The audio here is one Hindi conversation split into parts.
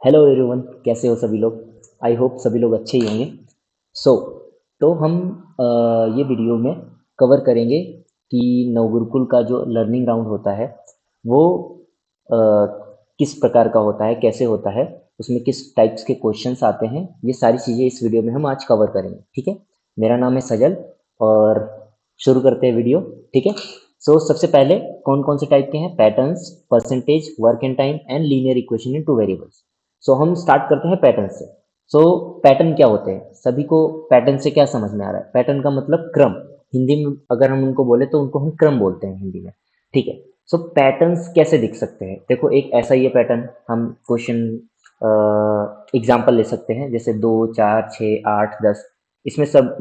हेलो एवरीवन, कैसे हो सभी लोग। आई होप सभी लोग अच्छे ही होंगे। सो तो हम ये वीडियो में कवर करेंगे कि नवगुरुकुल का जो लर्निंग राउंड होता है वो अ, किस प्रकार का होता है, कैसे होता है, उसमें किस टाइप्स के क्वेश्चंस आते हैं। ये सारी चीज़ें इस वीडियो में हम आज कवर करेंगे। ठीक है, मेरा नाम है सजल और शुरू करते हैं वीडियो। ठीक है। सबसे पहले कौन कौन से टाइप के हैं? Patterns, percentage, work and time and linear equation in two variables. हम स्टार्ट करते हैं पैटर्न से। पैटर्न क्या होते हैं? सभी को पैटर्न से क्या समझ में आ रहा है? पैटर्न का मतलब क्रम। हिंदी में अगर हम उनको बोले तो उनको हम क्रम बोलते हैं हिंदी में। ठीक है। पैटर्न्स कैसे दिख सकते हैं? देखो, एक ऐसा ही है पैटर्न। हम क्वेश्चन एग्जाम्पल ले सकते हैं, जैसे 2, 4, 6, 8, 10। इसमें सब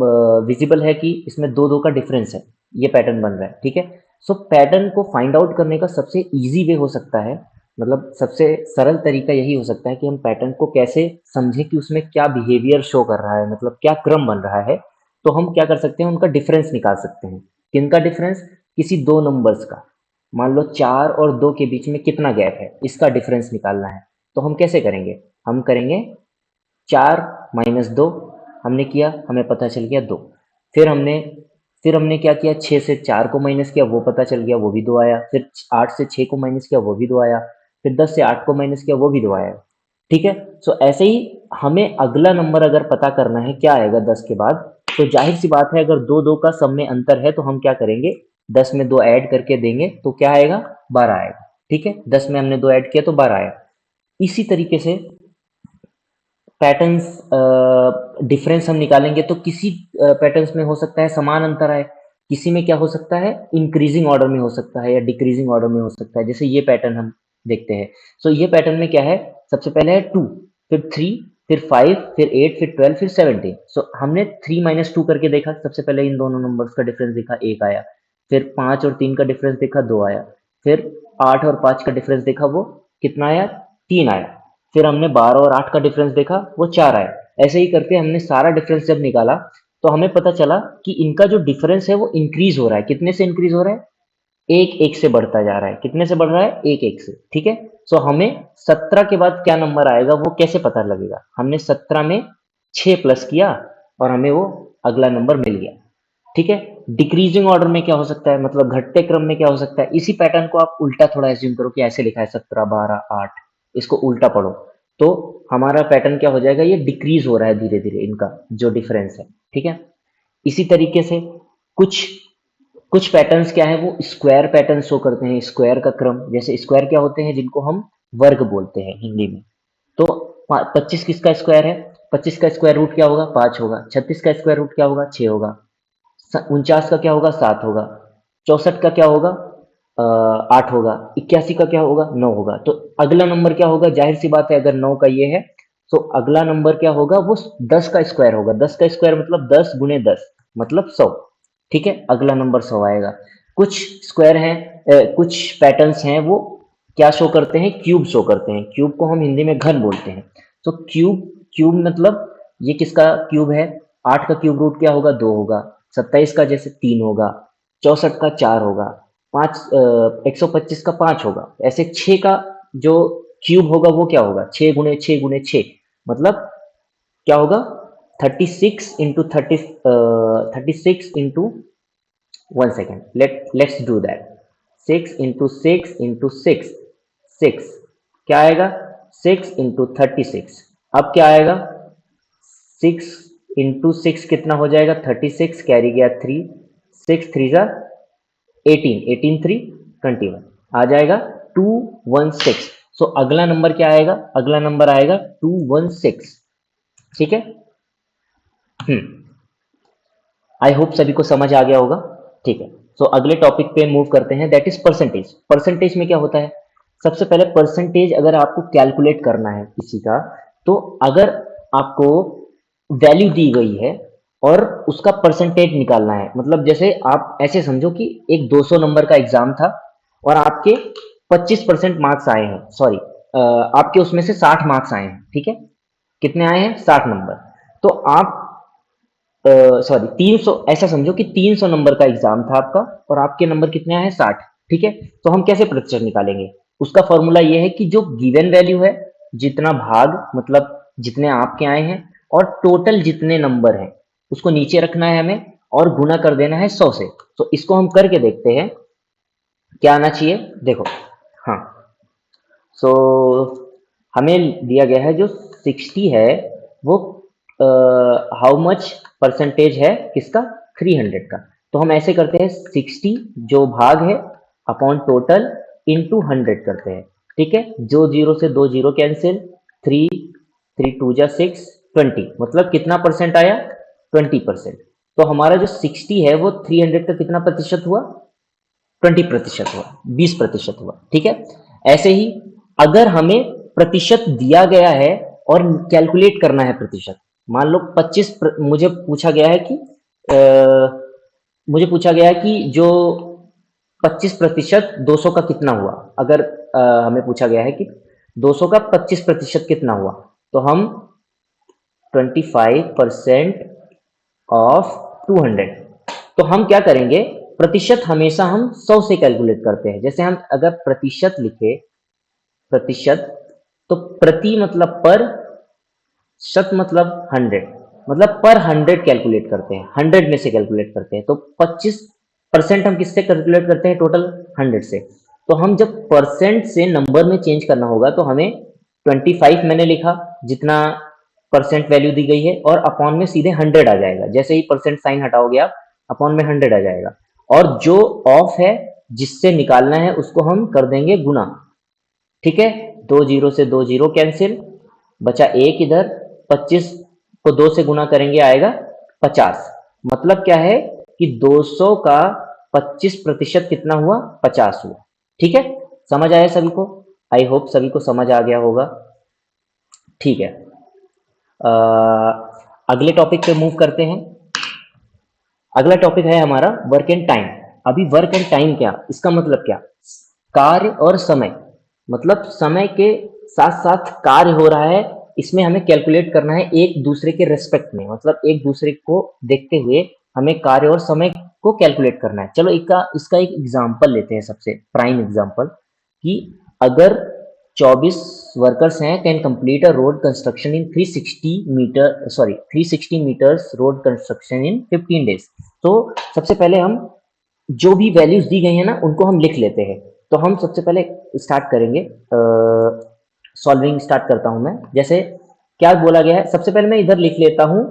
विजिबल है कि इसमें दो दो का डिफरेंस है। ये पैटर्न बन रहा है। ठीक है। पैटर्न को फाइंड आउट करने का सबसे इजी वे हो सकता है, मतलब सबसे सरल तरीका यही हो सकता है कि हम पैटर्न को कैसे समझें कि उसमें क्या बिहेवियर शो कर रहा है, मतलब क्या क्रम बन रहा है। तो हम क्या कर सकते हैं, उनका डिफरेंस निकाल सकते हैं। किनका डिफरेंस? किसी दो नंबर्स का। मान लो 4 और 2 के बीच में कितना गैप है, इसका डिफरेंस निकालना है। तो हम कैसे करेंगे? हम करेंगे 4 - 2। हमने किया, हमें पता चल गया 2। फिर हमने फिर हमने क्या किया, 6 से 4 को माइनस किया, वो पता चल गया, वो भी 2 आया। फिर 8 से 6 को माइनस किया, वो भी 2 आया। फिर 10 से 8 को माइनस किया, वो भी 2 आया। ठीक है। ऐसे ही हमें अगला नंबर अगर पता करना है क्या आएगा 10 के बाद, तो जाहिर सी बात है, अगर दो दो का सब में अंतर है तो हम क्या करेंगे, 10 में 2 ऐड करके देंगे तो क्या आएगा, 12 आएगा। ठीक है, 10 में हमने 2 ऐड किया तो 12 आया। इसी तरीके से पैटर्न्स डिफरेंस हम निकालेंगे तो किसी पैटर्न्स में हो सकता है समान अंतर आए, किसी में क्या हो सकता है, इंक्रीजिंग ऑर्डर में हो सकता है या डिक्रीजिंग ऑर्डर में हो सकता है। जैसे ये पैटर्न हम देखते हैं। ये पैटर्न में क्या है, सबसे पहले है 2, फिर 3, फिर 5, फिर 8, फिर 12, फिर 17। हमने 3 - 2 करके देखा। सबसे पहले इन दोनों नंबर्स का डिफरेंस देखा, 1 आया। फिर 5 और 3 का डिफरेंस देखा, 2 आया। फिर 8 और 5 का डिफरेंस देखा, वो कितना आया, 3 आया। फिर हमने 12 और 8 का डिफरेंस देखा, वो 4 आया। ऐसे ही करके हमने सारा डिफरेंस जब निकाला तो हमें पता चला कि इनका जो डिफरेंस है वो इंक्रीज हो रहा है। कितने से इंक्रीज हो रहा है? एक एक से बढ़ता जा रहा है। कितने से बढ़ रहा है? एक एक से। ठीक है। हमें 17 के बाद क्या नंबर आएगा वो कैसे पता लगेगा? हमने 17 में 6 प्लस किया और हमें वो अगला नंबर मिल गया। ठीक है। डिक्रीजिंग ऑर्डर में क्या हो सकता है, मतलब घटते क्रम में क्या हो सकता है? इसी पैटर्न को आप उल्टा थोड़ा एज्यूम करो कि ऐसे लिखा है 17, 12, 8। इसको उल्टा पढ़ो तो हमारा पैटर्न क्या हो जाएगा, ये डिक्रीज हो रहा है धीरे धीरे इनका जो डिफरेंस है। ठीक है। इसी तरीके से कुछ कुछ पैटर्न्स क्या है, वो स्क्वायर पैटर्न शो करते हैं, स्क्वायर का क्रम। जैसे स्क्वायर क्या होते हैं, जिनको हम वर्ग बोलते हैं हिंदी में। तो 25 किसका स्क्वायर है? 25 का स्क्वायर रूट क्या होगा? 5 होगा। 36 का स्क्वायर रूट क्या होगा? 6 होगा। 49 का क्या होगा? 7 होगा। 64 का क्या होगा? 8 होगा। 81 का क्या होगा? 9 होगा। तो अगला नंबर क्या होगा? जाहिर सी बात है, अगर 9 का ये है तो अगला नंबर क्या होगा, वो 10 का स्क्वायर होगा। 10 का स्क्वायर मतलब 10 × 10 मतलब 100। ठीक है, अगला नंबर 100 आएगा। कुछ स्क्वायर हैं, कुछ पैटर्न्स हैं, वो क्या शो करते हैं, क्यूब शो करते हैं। क्यूब को हम हिंदी में घन बोलते हैं। क्यूब क्यूब मतलब ये किसका क्यूब है? 8 का क्यूब रूट क्या होगा? 2 होगा। 27 का जैसे 3 होगा। 64 का 4 होगा। 125 का 5 होगा। ऐसे 6 का जो क्यूब होगा वो क्या होगा? 6 × 6 × 6 मतलब क्या होगा? 36 one second, let's do that. 6 × 6 × 6 क्या आएगा? 6 × 36। अब क्या आएगा? 6 × 6 कितना हो जाएगा? 36, कैरी गया 3। 6 3 ज़ा 18, 18 3 21 आ जाएगा 216। अगला नंबर क्या आएगा? अगला नंबर आएगा 216। ठीक है। आई होप सभी को समझ आ गया होगा। ठीक है। अगले टॉपिक पे मूव करते हैं, दैट इज परसेंटेज। परसेंटेज में क्या होता है? सबसे पहले परसेंटेज अगर आपको कैलकुलेट करना है किसी का, तो अगर आपको वैल्यू दी गई है और उसका परसेंटेज निकालना है, मतलब जैसे आप ऐसे समझो कि एक 200 नंबर का एग्जाम था और आपके 25% मार्क्स आए हैं, सॉरी, आपके उसमें से 60 मार्क्स आए हैं। ठीक है। कितने आए हैं? 60 नंबर। तो आप सॉरी 300, ऐसा समझो कि 300 नंबर का एग्जाम था आपका और आपके नंबर कितने आए हैं? 60। ठीक है। हम कैसे प्रतिशत निकालेंगे? उसका फॉर्मूला ये है कि जो गिवन वैल्यू है जितना भाग मतलब जितने आपके आए हैं और टोटल जितने नंबर हैं उसको नीचे रखना है हमें और गुना कर देना है 100 से। तो इसको हम करके देखते हैं क्या आना चाहिए। देखो, हाँ, सो हमें दिया गया है जो 60 है वो हाउ मच परसेंटेज है किसका, 300 का। तो हम ऐसे करते हैं 60 जो भाग है अपॉन टोटल इंटू 100 करते हैं। ठीक है, जो जीरो से दो जीरो कैंसिल, 3 3 टू जा 6, 20 मतलब कितना परसेंट आया, 20%। तो हमारा जो 60 है वो 300 का कितना प्रतिशत हुआ, 20% हुआ, 20% हुआ। ठीक है, ऐसे ही अगर हमें प्रतिशत दिया गया है और कैलकुलेट करना है प्रतिशत, मान लो 25 मुझे पूछा गया है कि मुझे पूछा गया है कि जो 25% 200 का कितना हुआ। अगर हमें पूछा गया है कि 200 का 25% कितना हुआ, तो हम 25% ऑफ 200, तो हम क्या करेंगे, प्रतिशत हमेशा हम 100 से कैलकुलेट करते हैं। जैसे हम अगर प्रतिशत लिखे, प्रतिशत, तो प्रति मतलब पर, शत मतलब 100, मतलब पर 100 कैलकुलेट करते हैं, 100 में से कैलकुलेट करते हैं। तो 25% हम किससे कैलकुलेट करते हैं, टोटल 100 से। तो हम जब परसेंट से नंबर में चेंज करना होगा तो हमें 25 मैंने लिखा जितना परसेंट वैल्यू दी गई है, और अपॉन में सीधे 100 आ जाएगा। जैसे ही परसेंट साइन हटाओगे आप, अपॉन में 100 आ जाएगा। और जो ऑफ है जिससे निकालना है उसको हम कर देंगे गुना। ठीक है, दो जीरो से दो जीरो कैंसिल, बचा एक इधर, 25 को 2 से गुना करेंगे आएगा 50। मतलब क्या है कि 200 का 25% कितना हुआ, 50 हुआ। ठीक है, समझ आया सभी को, आई होप सभी को समझ आ गया होगा। ठीक है, अगले टॉपिक पे मूव करते हैं। अगला टॉपिक है हमारा वर्क एंड टाइम। अभी वर्क एंड टाइम क्या, इसका मतलब क्या, कार्य और समय, मतलब समय के साथ साथ कार्य हो रहा है, इसमें हमें कैलकुलेट करना है एक दूसरे के रेस्पेक्ट में, मतलब एक दूसरे को देखते हुए हमें कार्य और समय को कैलकुलेट करना है। चलो इसका एक एग्जांपल लेते हैं, सबसे प्राइम एग्जांपल, कि अगर 24 वर्कर्स हैं can complete a road construction in 360 metres road construction in 15 days. तो सबसे पहले हम जो भी वैल्यूज दी गई है ना उनको हम लिख लेते हैं। तो हम सबसे पहले स्टार्ट करेंगे, सॉल्विंग स्टार्ट करता हूं मैं। जैसे क्या बोला गया है, सबसे पहले मैं इधर लिख लेता हूं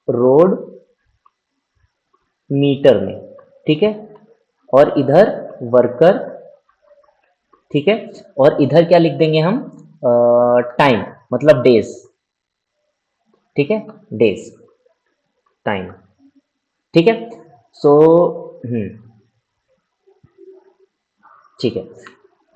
रोड मीटर में, ठीक है, और इधर वर्कर, ठीक है, और इधर क्या लिख देंगे हम, टाइम मतलब डेज, ठीक है, डेज टाइम, ठीक है। सो ठीक है,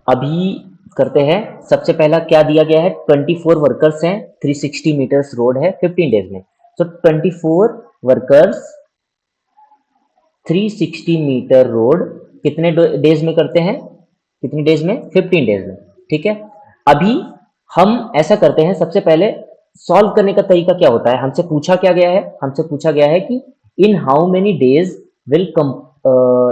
अभी करते हैं। सबसे पहला क्या दिया गया है, 24 वर्कर्स हैं, 360 मीटर्स रोड है 15 डेज में। तो 24 वर्कर्स 360 मीटर रोड कितने डेज में करते हैं, कितनी डेज में, 15 डेज में। ठीक है, अभी हम ऐसा करते हैं, सबसे पहले सॉल्व करने का तरीका क्या होता है, हमसे पूछा क्या गया है, हमसे पूछा गया है कि in how many days will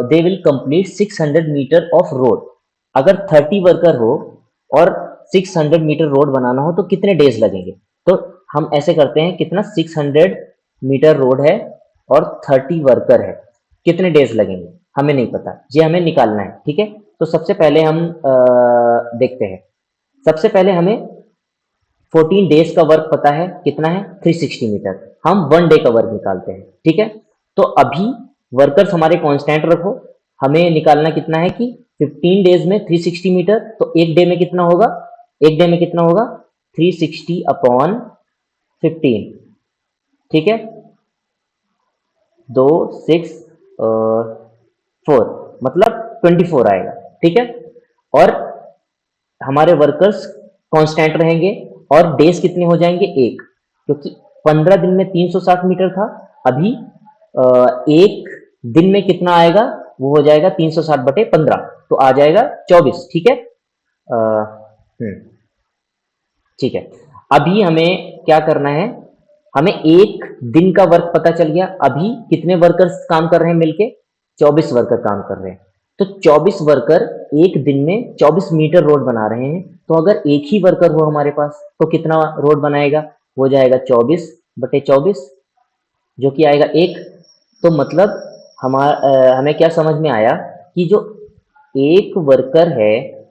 they will complete 600 metre of road. अगर 30 वर्कर हो और 600 मीटर रोड बनाना हो तो कितने डेज लगेंगे। तो हम ऐसे करते हैं, कितना, 600 मीटर रोड है और 30 वर्कर है, कितने डेज लगेंगे हमें नहीं पता, ये हमें निकालना है। ठीक है, तो सबसे पहले हम देखते हैं। सबसे पहले हमें 14 डेज का वर्क पता है, कितना है, 360 मीटर। हम 1 डे का वर्क निकालते हैं। ठीक है, तो अभी वर्कर्स हमारे कांस्टेंट रखो, हमें निकालना कितना है कि 15 डेज में 360 मीटर, तो एक डे में कितना होगा, एक डे में कितना होगा, 360 अपॉन 15, ठीक है, 2 6 4 मतलब 24 आएगा। ठीक है, और हमारे वर्कर्स कांस्टेंट रहेंगे और डेज कितने हो जाएंगे, एक, क्योंकि 15 दिन में 360 मीटर था। अभी एक दिन में कितना आएगा, वो हो जाएगा 360 बटे 15, तो आ जाएगा 24। ठीक है, ठीक है, अभी हमें क्या करना है, हमें एक दिन का वर्क पता चल गया। अभी कितने वर्कर्स काम कर रहे हैं मिलके, 24 वर्कर काम कर रहे हैं। तो 24 वर्कर एक दिन में 24 मीटर रोड बना रहे हैं। तो अगर एक ही वर्कर हो हमारे पास तो कितना रोड बनाएगा? हो जाएगा 24/24, जो कि आएगा 1। तो मतलब हमें क्या समझ में आया कि जो एक वर्कर है,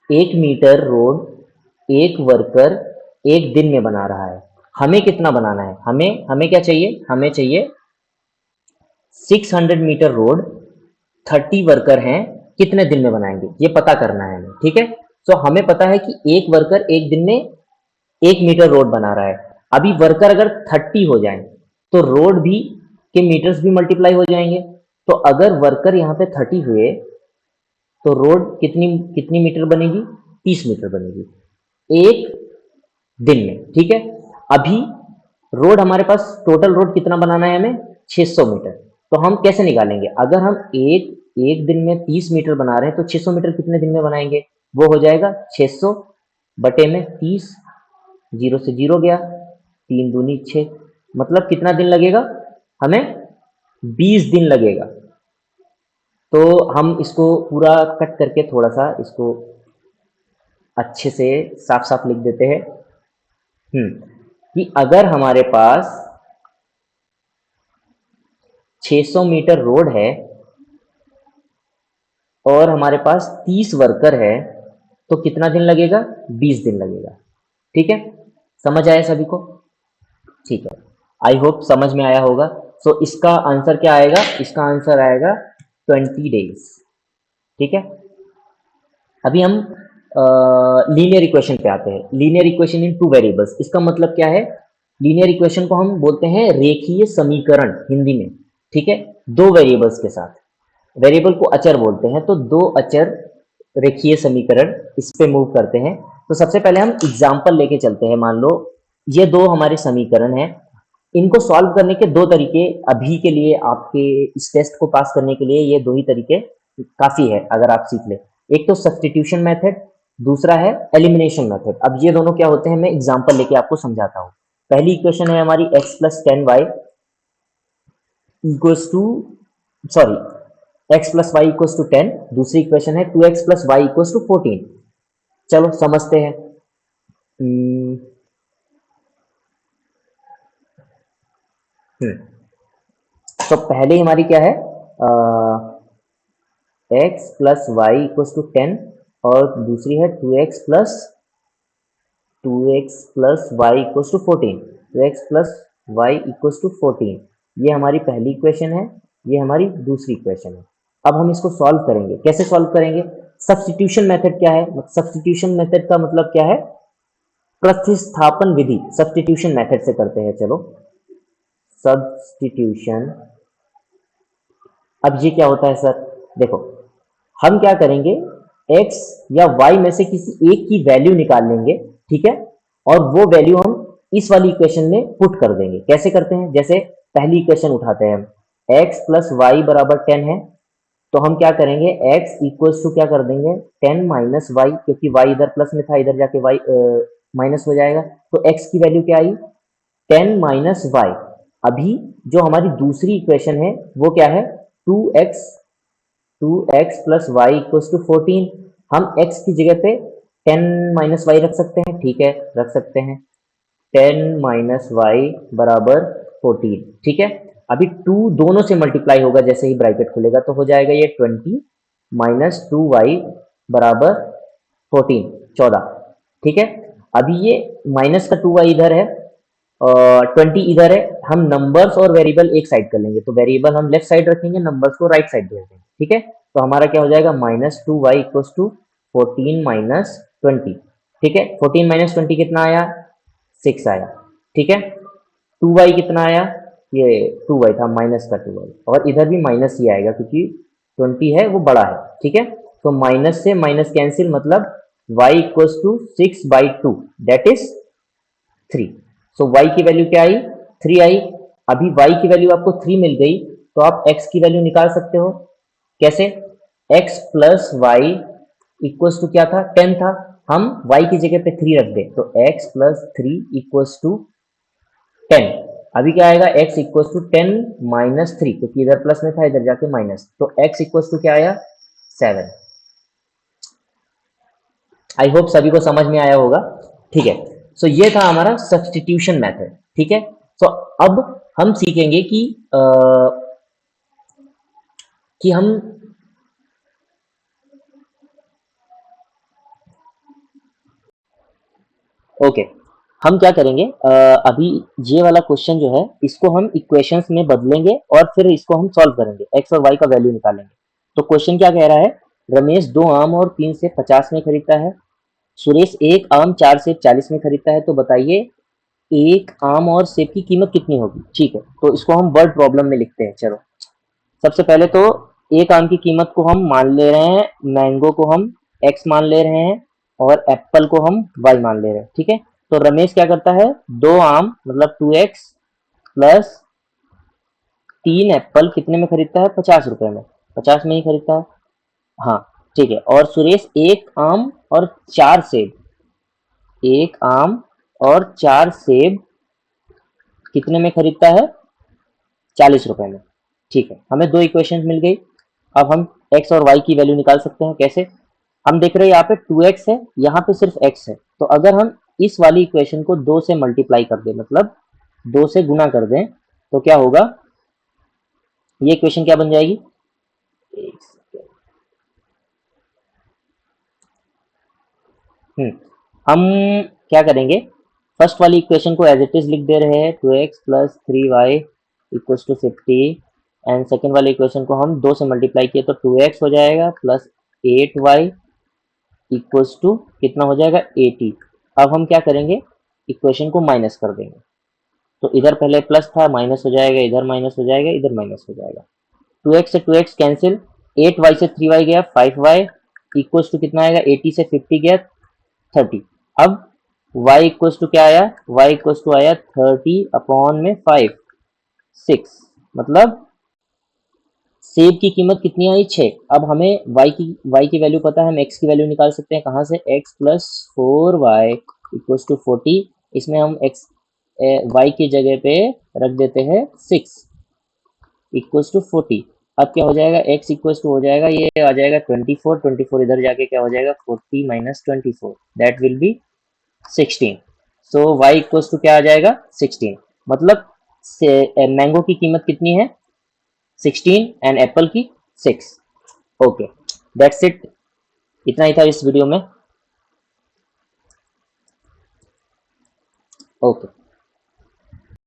1 मीटर रोड एक वर्कर एक दिन में बना रहा है। हमें कितना बनाना है? हमें हमें क्या चाहिए? हमें चाहिए 600 मीटर रोड 30 वर्कर हैं, कितने दिन में बनाएंगे, ये पता करना है हमें। ठीक है, तो हमें पता है कि एक वर्कर एक दिन में 1 मीटर रोड बना रहा है। अभी वर्कर अगर 30 हो जाए तो रोड भी के मीटर्स भी मल्टीप्लाई हो जाएंगे। तो अगर वर्कर यहाँ पे 30 हुए तो रोड कितनी कितनी मीटर बनेगी? 30 मीटर बनेगी एक दिन में। ठीक है, अभी रोड हमारे पास टोटल रोड कितना बनाना है हमें? 600 मीटर। तो हम कैसे निकालेंगे? अगर हम एक एक दिन में 30 मीटर बना रहे हैं तो 600 मीटर कितने दिन में बनाएंगे? वो हो जाएगा 600 बटे में 30, जीरो से जीरो गया, 3 दूनी 6, मतलब कितना दिन लगेगा हमें? 20 दिन लगेगा। तो हम इसको पूरा कट करके थोड़ा सा इसको अच्छे से साफ साफ लिख देते हैं। कि अगर हमारे पास 600 मीटर रोड है और हमारे पास 30 वर्कर है तो कितना दिन लगेगा? 20 दिन लगेगा। ठीक है, समझ आया सभी को? ठीक है, आई होप समझ में आया होगा। सो इसका आंसर क्या आएगा? इसका आंसर आएगा 20 डेज। ठीक है, अभी हम लीनियर इक्वेशन पे आते हैं। Linear equation in two variables, इसका मतलब क्या है? लीनियर इक्वेशन को हम बोलते हैं रेखीय समीकरण हिंदी में। ठीक है, दो वेरिएबल्स के साथ, वेरिएबल को अचर बोलते हैं, तो दो अचर रेखीय समीकरण, इस पे मूव करते हैं। तो सबसे पहले हम एग्जाम्पल लेके चलते हैं। मान लो ये दो हमारे समीकरण हैं, इनको सॉल्व करने के दो तरीके अभी के लिए, आपके इस टेस्ट को पास करने के लिए ये दो ही तरीके काफी है अगर आप सीख ले। एक तो सब्स्टिट्यूशन मेथड, दूसरा है एलिमिनेशन मेथड। अब ये दोनों क्या होते हैं मैं एग्जाम्पल लेके आपको समझाता हूँ। पहली इक्वेशन है हमारी x+10y equals to, sorry, x+y equals to 10। दूसरी इक्वेशन है 2x+y इक्वल्स टू 14। चलो समझते हैं। हम्म, तो पहले हमारी क्या है? x+y इक्वल्स टू 10 और दूसरी है 2x+y equals to 14। 2x+y equals to 14, ये हमारी पहली इक्वेशन है, ये हमारी दूसरी इक्वेशन है। अब हम इसको सॉल्व करेंगे। कैसे सॉल्व करेंगे? सब्स्टिट्यूशन मेथड क्या है? सब्स्टिट्यूशन मेथड का मतलब क्या है? प्रतिस्थापन विधि, सब्स्टिट्यूशन मेथड से करते हैं। चलो, सब्स्टिट्यूशन। अब ये क्या होता है सर? देखो, हम क्या करेंगे, x या y में से किसी एक की वैल्यू निकाल लेंगे। ठीक है, और वो वैल्यू हम इस वाली इक्वेशन में पुट कर देंगे। कैसे करते हैं? जैसे पहली इक्वेशन उठाते हैं हम, x+y बराबर 10 है, तो हम क्या करेंगे, x इक्वल्स टू क्या कर देंगे, 10 माइनस वाई, क्योंकि y इधर प्लस में था, इधर जाके y माइनस हो जाएगा। तो x की वैल्यू क्या आई? 10 माइनस वाई। अभी जो हमारी दूसरी इक्वेशन है वो क्या है? 2x plus y equals to 14। हम x की जगह पे 10 माइनस वाई रख सकते हैं। ठीक है, रख सकते हैं। 10 माइनस वाई बराबर 14। ठीक है, अभी 2 दोनों से मल्टीप्लाई होगा, जैसे ही ब्रैकेट खुलेगा तो हो जाएगा ये 20 माइनस 2y बराबर 14, 14। ठीक है, अभी ये माइनस का 2y इधर है और 20 इधर है। हम नंबर्स और वेरिएबल एक साइड कर लेंगे, तो वेरिएबल हम लेफ्ट साइड रखेंगे, नंबर्स को राइट साइड भेज देंगे। ठीक है, तो हमारा क्या हो जाएगा, -2y इक्वल्स टू 14 माइनस 20। ठीक है, 14 माइनस 20 कितना आया? 6 आया। ठीक है, 2y कितना आया? ये 2y था, माइनस का 2y, और इधर भी माइनस ही आएगा क्योंकि 20 है वो बड़ा है। ठीक है, तो माइनस से माइनस कैंसिल, मतलब y equals to 6/2, that is 3। So y की वैल्यू क्या आई? 3 आई। अभी y की वैल्यू आपको 3 मिल गई, तो आप x की वैल्यू निकाल सकते हो। कैसे? x plus y equals to क्या था? 10 था। हम y की जगह पे 3 रख दे, तो x प्लस 3 इक्वल्स टू 10। अभी क्या आएगा? x इक्वल्स टू 10 माइनस 3, क्योंकि इधर प्लस में था, इधर जाके माइनस, तो x इक्वल्स टू क्या आया? 7। आई होप सभी को समझ में आया होगा। ठीक है, सो ये था हमारा सब्स्टिट्यूशन मेथड। ठीक है, सो अब हम सीखेंगे कि हम ओके हम क्या करेंगे, अभी ये वाला क्वेश्चन जो है इसको हम इक्वेशंस में बदलेंगे और फिर इसको हम सॉल्व करेंगे, एक्स और वाई का वैल्यू निकालेंगे। तो क्वेश्चन क्या कह रहा है, रमेश 2 आम और 3 सेब 50 में खरीदता है, सुरेश 1 आम 4 सेब 40 में खरीदता है, तो बताइए एक आम और सेब की कीमत कितनी होगी। ठीक है, तो इसको हम वर्ड प्रॉब्लम में लिखते हैं। चलो, सबसे पहले तो एक आम की कीमत को हम मान ले रहे हैं, मैंगो को हम एक्स मान ले रहे हैं और एप्पल को हम वाई मान ले रहे हैं। ठीक है, तो रमेश क्या करता है, 2 आम मतलब 2x प्लस 3 एप्पल कितने में खरीदता है, 50 रुपए में, 50 में ही खरीदता है। हाँ, ठीक है, और सुरेश 1 आम और 4 सेब, 1 आम और 4 सेब कितने में खरीदता है, 40 रुपए में। ठीक है, हमें दो इक्वेशन मिल गई। अब हम x और y की वैल्यू निकाल सकते हैं। कैसे, हम देख रहे हैं यहाँ पे 2x है, यहाँ पे सिर्फ x है, तो अगर हम इस वाली इक्वेशन को 2 से मल्टीप्लाई कर दें, मतलब 2 से गुना कर दें, तो क्या होगा, ये इक्वेशन क्या बन जाएगी, हम क्या करेंगे, फर्स्ट वाली इक्वेशन को एज इट इज लिख दे रहे हैं, 2x plus 3y equals to 50, and second वाली इक्वेशन को हम 2 से मल्टीप्लाई किए तो 2x हो जाएगा प्लस 8y इक्वल्स टू कितना हो जाएगा, 80। अब हम क्या करेंगे, इक्वेशन को माइनस कर देंगे, तो इधर पहले प्लस था, माइनस हो जाएगा, इधर माइनस हो जाएगा, इधर माइनस हो जाएगा, 2x से 2x कैंसिल, 8y से 3y गया, 5y इक्वल्स टू कितना आएगा, 80 से 50 गया, 30। अब y इक्वल्स टू क्या आया, y इक्वल्स टू आया 30 अपॉन में 5, 6, मतलब सेब की कीमत कितनी आई, 6। अब हमें y की वैल्यू पता है, हम x की वैल्यू निकाल सकते हैं, कहाँ से, x plus 4y equals to 40, इसमें हम x y की जगह पे रख देते हैं 6 इक्वल्स टू 40। अब क्या हो जाएगा, x इक्वल्स टू हो जाएगा, ये आ जाएगा 24, 24 इधर जाके क्या हो जाएगा, 40 minus 24, that will be 16। So y equals to क्या आ जाएगा, 16, मतलब मैंगो की कीमत कितनी है, 16 एंड एप्पल की 6। ओके, दैट्स इट, इतना ही था इस वीडियो में। ओके।